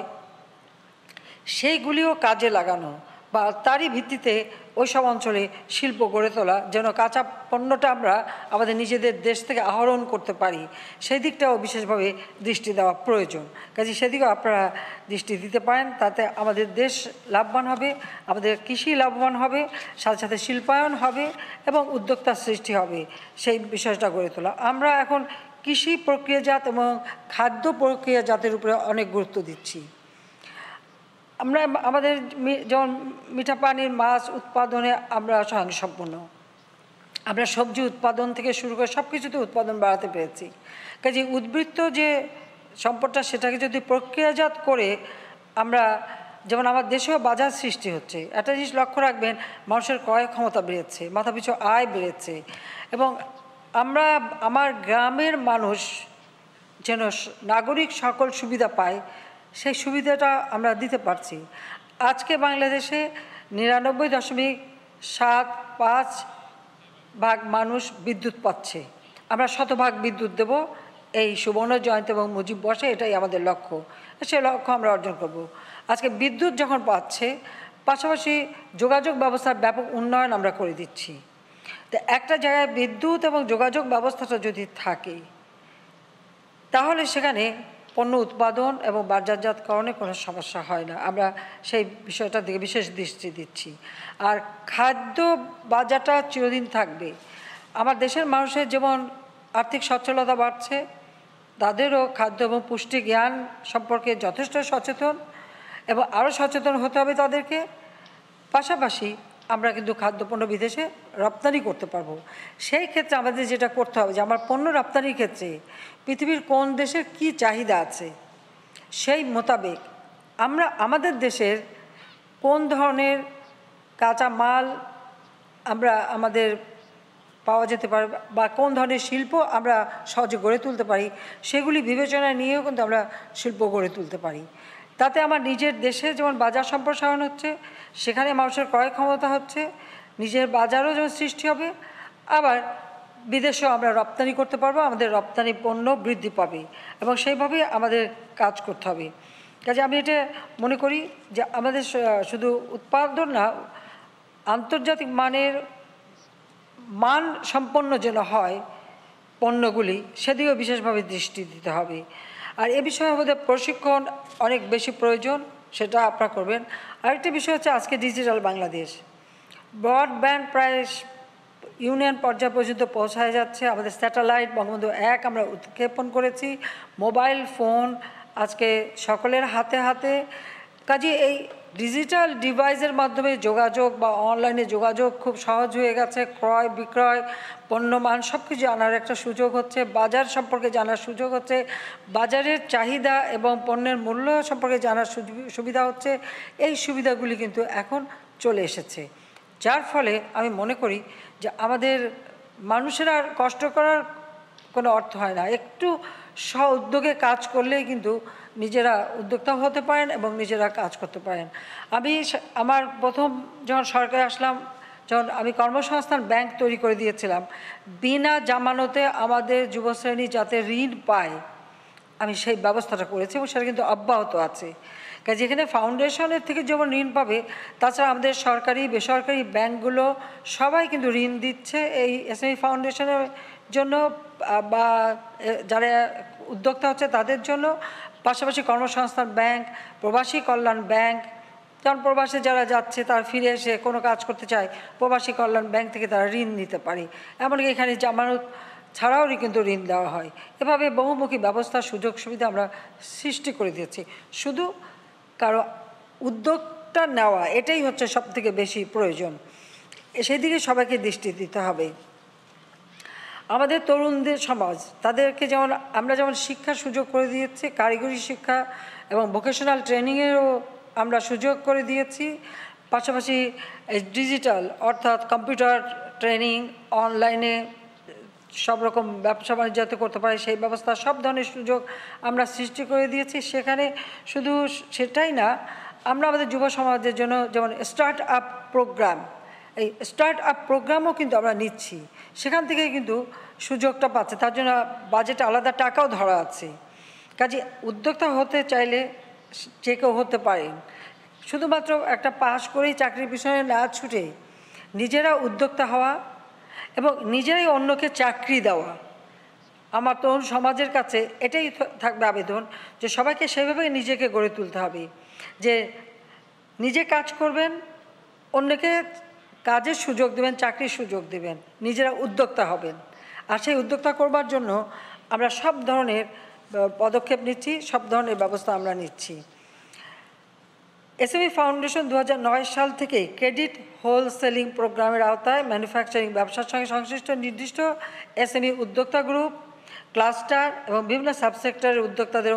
সেইগুলিও কাজে লাগানো, বা তারই ভিত্তিতে ওই সব অঞ্চলে শিল্প গড়ে তোলা, যেন কাঁচা পণ্যটা আমরা আমাদের নিজেদের দেশ থেকে আহরণ করতে পারি, সেই দিকটাও বিশেষভাবে দৃষ্টি দেওয়া প্রয়োজন। কাজে সেদিকেও আপনারা দৃষ্টি দিতে পারেন, তাতে আমাদের দেশ লাভবান হবে, আমাদের কৃষি লাভবান হবে, সাথে সাথে শিল্পায়ন হবে এবং উদ্যোক্তার সৃষ্টি হবে, সেই বিষয়টা গড়ে তোলা। আমরা এখন কৃষি প্রক্রিয়াজাত এবং খাদ্য প্রক্রিয়াজাতের উপরে অনেক গুরুত্ব দিচ্ছি। আমরা আমাদের যেমন মিঠা পানির মাছ উৎপাদনে আমরা স্বয়ংসম্পূর্ণ, আমরা সবজি উৎপাদন থেকে শুরু করে সব কিছুতে উৎপাদন বাড়াতে পেরেছি। কাজে উদ্বৃত্ত যে সম্পদটা সেটাকে যদি প্রক্রিয়াজাত করে আমরা, যেমন আমার দেশেও বাজার সৃষ্টি হচ্ছে, একটা জিনিস লক্ষ্য রাখবেন, মানুষের ক্রয় ক্ষমতা বেড়েছে, মাথাপিছু আয় বেড়েছে, এবং আমরা আমার গ্রামের মানুষ যেন নাগরিক সকল সুবিধা পায়, সেই সুবিধাটা আমরা দিতে পারছি। আজকে বাংলাদেশে 99.75% মানুষ বিদ্যুৎ পাচ্ছে। আমরা 100% বিদ্যুৎ দেব এই সুবর্ণ জয়ন্তী এবং মুজিব বর্ষে, এটাই আমাদের লক্ষ্য। সেই লক্ষ্য আমরা অর্জন করব। আজকে বিদ্যুৎ যখন পাচ্ছে, পাশাপাশি যোগাযোগ ব্যবস্থার ব্যাপক উন্নয়ন আমরা করে দিচ্ছি। তো একটা জায়গায় বিদ্যুৎ এবং যোগাযোগ ব্যবস্থাটা যদি থাকে, তাহলে সেখানে পণ্য উৎপাদন এবং বাজারজাতকরণে কোনো সমস্যা হয় না। আমরা সেই বিষয়টার দিকে বিশেষ দৃষ্টি দিচ্ছি। আর খাদ্য বাজারটা চিরদিন থাকবে। আমার দেশের মানুষের যেমন আর্থিক সচ্ছলতা বাড়ছে, তাদেরও খাদ্য এবং পুষ্টি জ্ঞান সম্পর্কে যথেষ্ট সচেতন, এবং আরও সচেতন হতে হবে তাদেরকে। পাশাপাশি আমরা কিন্তু খাদ্যপণ্য বিদেশে রপ্তানি করতে পারবো। সেই ক্ষেত্রে আমাদের যেটা করতে হবে যে আমার পণ্য রপ্তানির ক্ষেত্রে পৃথিবীর কোন দেশের কি চাহিদা আছে, সেই মোতাবেক আমরা আমাদের দেশের কোন ধরনের কাঁচা মাল আমরা আমাদের পাওয়া যেতে পারে, বা কোন ধরনের শিল্প আমরা সহজে গড়ে তুলতে পারি, সেগুলি বিবেচনায় নিয়েও কিন্তু আমরা শিল্প গড়ে তুলতে পারি। তাতে আমার নিজের দেশে যেমন বাজার সম্প্রসারণ হচ্ছে, সেখানে মানুষের ক্রয় ক্ষমতা হচ্ছে, নিজের বাজারও যেমন সৃষ্টি হবে, আবার বিদেশেও আমরা রপ্তানি করতে পারবো, আমাদের রপ্তানি পণ্য বৃদ্ধি পাবে, এবং সেইভাবেই আমাদের কাজ করতে হবে। কাজে আমি এটা মনে করি যে আমাদের শুধু উৎপাদন না, আন্তর্জাতিক মান সম্পন্ন যেন হয় পণ্যগুলি, সেদিকেও বিশেষভাবে দৃষ্টি দিতে হবে। আর এ বিষয়ে আমাদের প্রশিক্ষণ অনেক বেশি প্রয়োজন, সেটা আপনারা করবেন। আরেকটি বিষয় হচ্ছে আজকে ডিজিটাল বাংলাদেশ, ব্রডব্যান্ড প্রায় ইউনিয়ন পর্যায় পর্যন্ত পৌঁছায় যাচ্ছে। আমাদের স্যাটেলাইট বঙ্গবন্ধু 1 আমরা উৎক্ষেপণ করেছি। মোবাইল ফোন আজকে সকলের হাতে হাতে, কাজে এই ডিজিটাল ডিভাইসের মাধ্যমে যোগাযোগ বা অনলাইনে যোগাযোগ খুব সহজ হয়ে গেছে। ক্রয় বিক্রয়, পণ্যমান সব কিছু জানার একটা সুযোগ হচ্ছে, বাজার সম্পর্কে জানার সুযোগ হচ্ছে, বাজারের চাহিদা এবং পণ্যের মূল্য সম্পর্কে জানার সুবিধা হচ্ছে। এই সুবিধাগুলি কিন্তু এখন চলে এসেছে, যার ফলে আমি মনে করি যে আমাদের মানুষের আর কষ্ট করার কোনো অর্থ হয় না। একটু উদ্যোগে কাজ করলেই কিন্তু নিজেরা উদ্যোক্তা হতে পারেন এবং নিজেরা কাজ করতে পারেন। আমি আমার প্রথম যখন সরকারে আসলাম, যখন আমি কর্মসংস্থান ব্যাংক তৈরি করে দিয়েছিলাম, বিনা জামানতে আমাদের যুবশ্রেণী যাতে ঋণ পায়, আমি সেই ব্যবস্থাটা করেছি এবং সেটা কিন্তু অব্যাহত আছে। কাজে যেখানে ফাউন্ডেশনের থেকে যেমন ঋণ পাবে, তাছাড়া আমাদের সরকারি বেসরকারি ব্যাংকগুলো সবাই কিন্তু ঋণ দিচ্ছে এই এসএমই ফাউন্ডেশনের জন্য বা যারা উদ্যোক্তা হচ্ছে তাদের জন্য। পাশাপাশি কর্মসংস্থান ব্যাংক, প্রবাসী কল্যাণ ব্যাংক, কারণ প্রবাসে যারা যাচ্ছে তারা ফিরে এসে কোনো কাজ করতে চায়, প্রবাসী কল্যাণ ব্যাংক থেকে তারা ঋণ নিতে পারে। এমনকি এখানে জামানত ছাড়াও কিন্তু ঋণ দেওয়া হয়। এভাবে বহুমুখী ব্যবস্থা, সুযোগ সুবিধা আমরা সৃষ্টি করে দিয়েছি। শুধু কারো উদ্যোগটা নেওয়া, এটাই হচ্ছে সবথেকে বেশি প্রয়োজন। সেই দিকে সবাইকে দৃষ্টি দিতে হবে। আমাদের তরুণদের সমাজ, তাদেরকে যেমন আমরা যেমন শিক্ষার সুযোগ করে দিয়েছি, কারিগরি শিক্ষা এবং ভোকেশনাল ট্রেনিংয়েরও আমরা সুযোগ করে দিয়েছি। পাশাপাশি ডিজিটাল অর্থাৎ কম্পিউটার ট্রেনিং, অনলাইনে সব রকম ব্যবসা বাণিজ্য যাতে করতে পারে সেই ব্যবস্থা, সব ধরনের সুযোগ আমরা সৃষ্টি করে দিয়েছি। সেখানে শুধু সেটাই না, আমরা আমাদের যুব সমাজের জন্য যেমন স্টার্ট আপ প্রোগ্রাম, এই স্টার্ট আপ প্রোগ্রামও কিন্তু আমরা নিচ্ছি, সেখান থেকে কিন্তু সুযোগটা পাচ্ছে। তার জন্য বাজেটে আলাদা টাকাও ধরা আছে। কাজে উদ্যোক্তা হতে চাইলে যে কেউ হতে পারেন, শুধুমাত্র একটা পাস করেই চাকরির পিছনে না ছুটে নিজেরা উদ্যোক্তা হওয়া এবং নিজেরাই অন্যকে চাকরি দেওয়া। আমার তরুণ সমাজের কাছে এটাই থাকবে আবেদন যে সবাইকে সেভাবেই নিজেকে গড়ে তুলতে হবে যে নিজে কাজ করবেন, অন্যকে কাজের সুযোগ দেবেন, চাকরির সুযোগ দেবেন, নিজেরা উদ্যোক্তা হবেন। আর সেই উদ্যোক্তা করবার জন্য আমরা সব ধরনের পদক্ষেপ নিচ্ছি, সব ধরনের ব্যবস্থা আমরা নিচ্ছি। এসএমই ফাউন্ডেশন 2009 সাল থেকে ক্রেডিট হোলসেলিং প্রোগ্রামের আওতায় ম্যানুফ্যাকচারিং ব্যবসার সঙ্গে সংশ্লিষ্ট নির্দিষ্ট এসএমই উদ্যোক্তা গ্রুপ, ক্লাস্টার এবং বিভিন্ন সাবসেক্টরের উদ্যোক্তাদের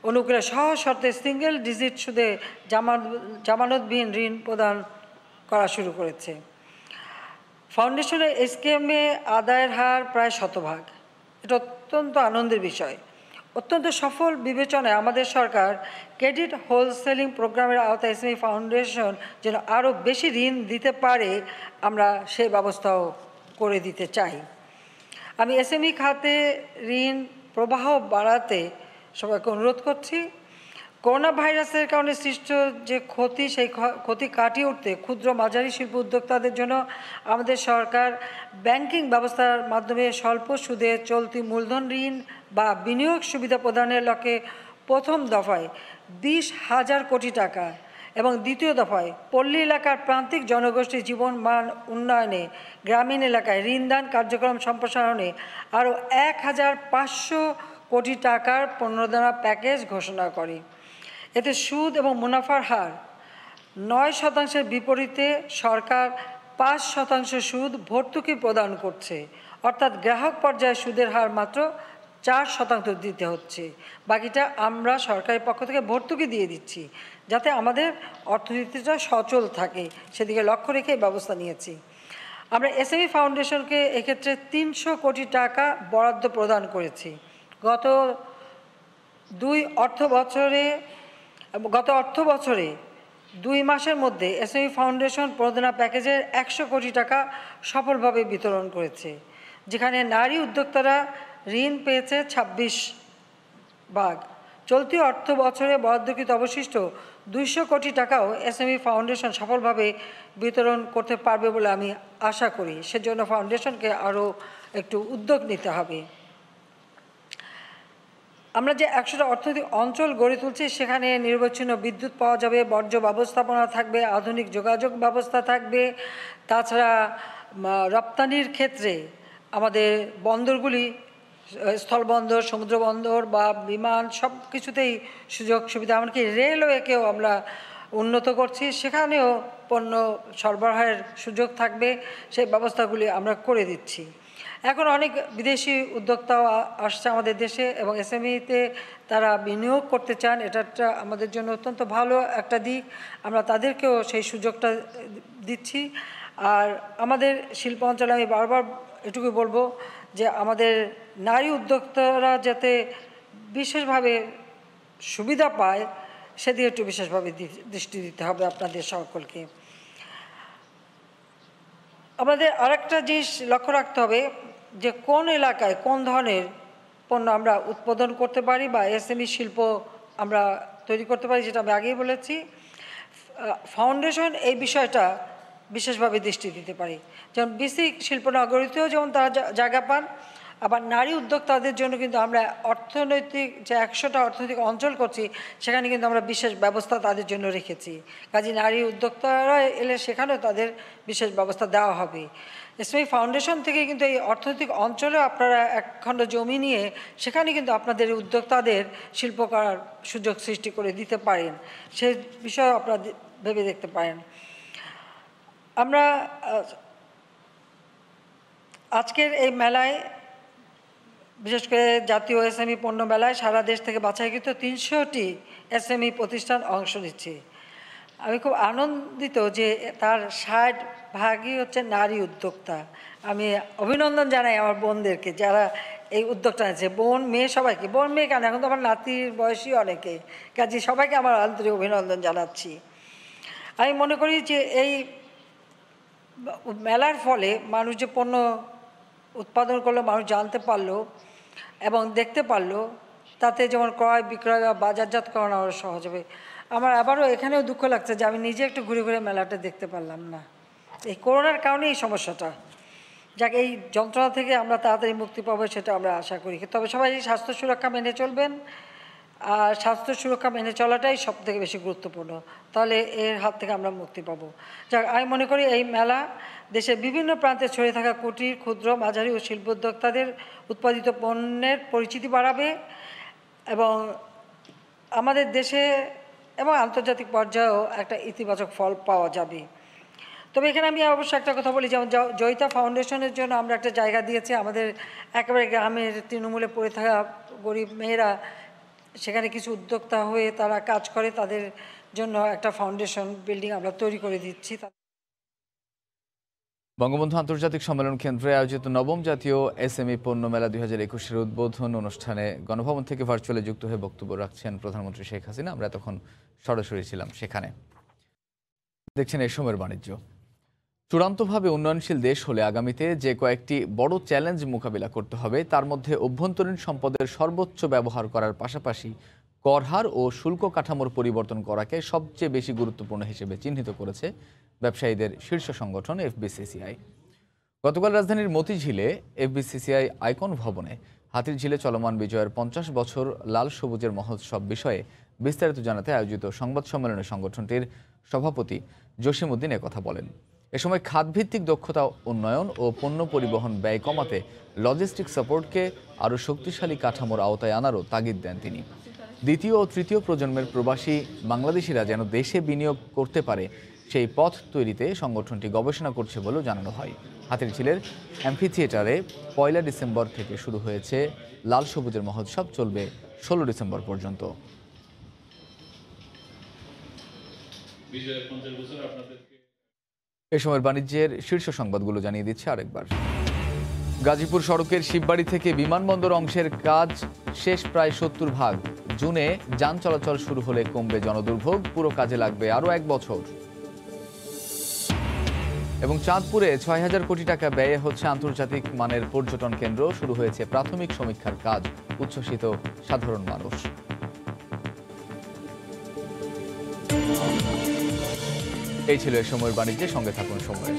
অনুকূলে সহজ শর্তে সিঙ্গেল ডিজিট সুদে জামানতবিহীন ঋণ প্রদান করা শুরু করেছে। ফাউন্ডেশনের স্কিমে আদায়ের হার প্রায় 100%। এটা অত্যন্ত আনন্দের বিষয়। অত্যন্ত সফল বিবেচনায় আমাদের সরকার ক্রেডিট হোলসেলিং প্রোগ্রামের আওতায় এসএমই ফাউন্ডেশন যেন আরও বেশি ঋণ দিতে পারে, আমরা সেই ব্যবস্থাও করে দিতে চাই। আমি এসএমই খাতে ঋণ প্রবাহ বাড়াতে সবাইকে অনুরোধ করছি। করোনা ভাইরাসের কারণে সৃষ্ট যে ক্ষতি, সেই ক্ষতি কাটিয়ে উঠতে ক্ষুদ্র মাঝারি শিল্প উদ্যোক্তাদের জন্য আমাদের সরকার ব্যাংকিং ব্যবস্থার মাধ্যমে স্বল্প সুদে চলতি মূলধন ঋণ বা বিনিয়োগ সুবিধা প্রদানের লক্ষ্যে প্রথম দফায় 20,000 কোটি টাকা এবং দ্বিতীয় দফায় পল্লী এলাকার প্রান্তিক জনগোষ্ঠীর জীবন মান উন্নয়নে গ্রামীণ এলাকায় ঋণদান কার্যক্রম সম্প্রসারণে আরও 1,500 কোটি টাকার পুনর্দানা প্যাকেজ ঘোষণা করে। এতে সুদ এবং মুনাফার হার 9% বিপরীতে সরকার 5% সুদ ভর্তুকি প্রদান করছে, অর্থাৎ গ্রাহক পর্যায়ে সুদের হার মাত্র 4% দিতে হচ্ছে। বাকিটা আমরা সরকারের পক্ষ থেকে ভর্তুকি দিয়ে দিচ্ছি, যাতে আমাদের অর্থনীতিটা সচল থাকে, সেদিকে লক্ষ্য রেখে এই ব্যবস্থা নিয়েছি। আমরা এসএমই ফাউন্ডেশনকে এক্ষেত্রে 300 কোটি টাকা বরাদ্দ প্রদান করেছি। গত অর্থ বছরে 2 মাসের মধ্যে এসএমই ফাউন্ডেশন প্রণোদনা প্যাকেজের 100 কোটি টাকা সফলভাবে বিতরণ করেছে, যেখানে নারী উদ্যোক্তারা ঋণ পেয়েছে 26 ভাগ। চলতি অর্থ বছরে বরাদ্দকৃত অবশিষ্ট 200 কোটি টাকাও এসএমই ফাউন্ডেশন সফলভাবে বিতরণ করতে পারবে বলে আমি আশা করি। সেজন্য ফাউন্ডেশনকে আরও একটু উদ্যোগ নিতে হবে। আমরা যে 100টা অর্থনৈতিক অঞ্চল গড়ে তুলছি, সেখানে নিরবচ্ছিন্ন বিদ্যুৎ পাওয়া যাবে, বর্জ্য ব্যবস্থাপনা থাকবে, আধুনিক যোগাযোগ ব্যবস্থা থাকবে। তাছাড়া রপ্তানির ক্ষেত্রে আমাদের বন্দরগুলি স্থলবন্দর, সমুদ্র বন্দর বা বিমান সব কিছুতেই সুযোগ সুবিধা, এমনকি রেলওয়েকেও আমরা উন্নত করছি, সেখানেও পণ্য সরবরাহের সুযোগ থাকবে, সেই ব্যবস্থাগুলি আমরা করে দিচ্ছি। এখন অনেক বিদেশি উদ্যোক্তাও আসছে আমাদের দেশে এবং এসএমইতে তারা বিনিয়োগ করতে চান। এটা একটা আমাদের জন্য অত্যন্ত ভালো একটা দিক, আমরা তাদেরকেও সেই সুযোগটা দিচ্ছি। আর আমাদের শিল্প অঞ্চলে আমি বারবার এটুকু বলবো যে আমাদের নারী উদ্যোক্তারা যাতে বিশেষভাবে সুবিধা পায় সেদিকে একটু বিশেষভাবে দৃষ্টি দিতে হবে আপনাদের সকলকে। আমাদের আরেকটা জিনিস লক্ষ্য রাখতে হবে যে কোন এলাকায় কোন ধরনের পণ্য আমরা উৎপাদন করতে পারি বা এসএমই শিল্প আমরা তৈরি করতে পারি, যেটা আমি আগেই বলেছি। ফাউন্ডেশন এই বিষয়টা বিশেষভাবে দৃষ্টি দিতে পারি, যেমন বেসিক শিল্পনগরীতেও যেমন তারা জায়গা পান, আবার নারী উদ্যোক্তাদের জন্য কিন্তু আমরা অর্থনৈতিক যে 100টা অর্থনৈতিক অঞ্চল করছি সেখানে কিন্তু আমরা বিশেষ ব্যবস্থা তাদের জন্য রেখেছি। কাজে নারী উদ্যোক্তারা এলে সেখানেও তাদের বিশেষ ব্যবস্থা দেওয়া হবে। এসএমই ফাউন্ডেশন থেকে কিন্তু এই অর্থনৈতিক অঞ্চলে আপনারা একখণ্ড জমি নিয়ে সেখানে কিন্তু আপনাদের উদ্যোক্তাদের শিল্প করার সুযোগ সৃষ্টি করে দিতে পারেন, সেই বিষয়ে আপনারা ভেবে দেখতে পারেন। আমরা আজকের এই মেলায়, বিশেষ করে জাতীয় এসএমই পণ্য মেলায় সারা দেশ থেকে বাছাইকৃত 300টি এসএমই প্রতিষ্ঠান অংশ নিচ্ছে। আমি খুব আনন্দিত যে তার 60% হচ্ছে নারী উদ্যোক্তা। আমি অভিনন্দন জানাই আমার বোনদেরকে যারা এই উদ্যোগটা নিয়েছে, বোন মেয়ে সবাইকে। বোন মেয়ে কেন, এখন তো আমার নাতির বয়সী অনেকে, কাজে সবাইকে আমার আন্তরিক অভিনন্দন জানাচ্ছি। আমি মনে করি যে এই মেলার ফলে মানুষ যে পণ্য উৎপাদন করলো, মানুষ জানতে পারলো এবং দেখতে পারলো, তাতে যেমন ক্রয় বিক্রয় বা বাজারজাত করানো আরও সহজ হবে। আমার আবারও এখানেও দুঃখ লাগছে যে আমি নিজে একটু ঘুরে ঘুরে মেলাটা দেখতে পারলাম না, এই করোনার কারণে এই সমস্যাটা। যাক, এই যন্ত্রণা থেকে আমরা তাড়াতাড়ি মুক্তি পাবো সেটা আমরা আশা করি। তবে সবাই স্বাস্থ্য সুরক্ষা মেনে চলবেন, আর স্বাস্থ্য সুরক্ষা মেনে চলাটাই সবথেকে বেশি গুরুত্বপূর্ণ, তাহলে এর হাত থেকে আমরা মুক্তি পাবো। যাক, আমি মনে করি এই মেলা দেশের বিভিন্ন প্রান্তে ছড়িয়ে থাকা কুটির, ক্ষুদ্র, মাঝারি ও শিল্প উদ্যোক্তাদের উৎপাদিত পণ্যের পরিচিতি বাড়াবে এবং আমাদের দেশে এবং আন্তর্জাতিক পর্যায়েও একটা ইতিবাচক ফল পাওয়া যাবে। তবে এখানে আমি অবশ্য একটা কথা বলি, যেমন জয়িতা ফাউন্ডেশনের জন্য আমরা একটা জায়গা দিয়েছি আমাদের একেবারে গ্রামের তৃণমূলে পড়ে থাকা গরিব মেয়েরা, সেখানে কিছু উদ্যোক্তা হয়ে তারা কাজ করে, তাদের জন্য একটা ফাউন্ডেশন বিল্ডিং আমরা তৈরি করে দিচ্ছি। বঙ্গবন্ধু আন্তর্জাতিক সম্মেলন কেন্দ্রে আয়োজিত 9ম জাতীয় এসএমই পণ্য মেলা 2021-এর উদ্বোধন অনুষ্ঠানে গণভবন থেকে ভার্চুয়ালি যুক্ত হয়ে বক্তব্য রাখছেন প্রধানমন্ত্রী শেখ হাসিনা। আমরা তখন সরাসরি ছিলাম সেখানে। দেখছেন এই সময়ের বাণিজ্য। চূড়ান্তভাবে উন্নয়নশীল দেশ হলে আগামীতে যে কয়েকটি বড় চ্যালেঞ্জ মোকাবিলা করতে হবে, তার মধ্যে অভ্যন্তরীণ সম্পদের সর্বোচ্চ ব্যবহার করার পাশাপাশি কর হার ও শুল্ক কাঠামোর পরিবর্তন করাকে সবচেয়ে বেশি গুরুত্বপূর্ণ হিসেবে চিহ্নিত করেছে ব্যবসায়ীদের শীর্ষ সংগঠন এফবিসিসিআই। গতকাল রাজধানীর মতিঝিলে এফবিসিসিআই আইকন ভবনে হাতিরঝিলে চলমান বিজয়ের 50 বছর লাল সবুজের মহোৎসব বিষয়ে বিস্তারিত জানাতে আয়োজিত সংবাদ সম্মেলনে সংগঠনটির সভাপতি জসিমউদ্দিন একথা বলেন। এ সময় খাতভিত্তিক দক্ষতা উন্নয়ন ও পণ্য পরিবহন ব্যয় কমাতে লজিস্টিক সাপোর্টকে আরও শক্তিশালী কাঠামোর আওতায় আনারও তাগিদ দেন তিনি। দ্বিতীয় ও তৃতীয় প্রজন্মের প্রবাসী বাংলাদেশিরা যেন দেশে বিনিয়োগ করতে পারে সেই পথ তৈরিতে সংগঠনটি গবেষণা করছে বলেও জানানো হয়। হাতিরঝিলের অ্যাম্ফি থিয়েটারে 1 ডিসেম্বর থেকে শুরু হয়েছে লাল সবুজের মহোৎসব, চলবে 16 ডিসেম্বর পর্যন্ত। এ সময়ের বাণিজ্যের শীর্ষ সংবাদগুলো জানিয়ে দিচ্ছে আরেকবার। গাজীপুর সড়কের শিববাড়ি থেকে বিমানবন্দর অংশের কাজ শেষ প্রায় 70%। জুনে যান চলাচল শুরু হলে কমবে জনদুর্ভোগ, পুরো কাজে লাগবে আরও 1 বছর। এবং চাঁদপুরে 6000 কোটি টাকা ব্যয়ে হচ্ছে আন্তর্জাতিক মানের পর্যটন কেন্দ্র, শুরু হয়েছে প্রাথমিক সমীক্ষার কাজ, উচ্ছ্বসিত সাধারণ মানুষ। এই ছিল এ সময়ের বাণিজ্যের সঙ্গে থাকুন সময়ের।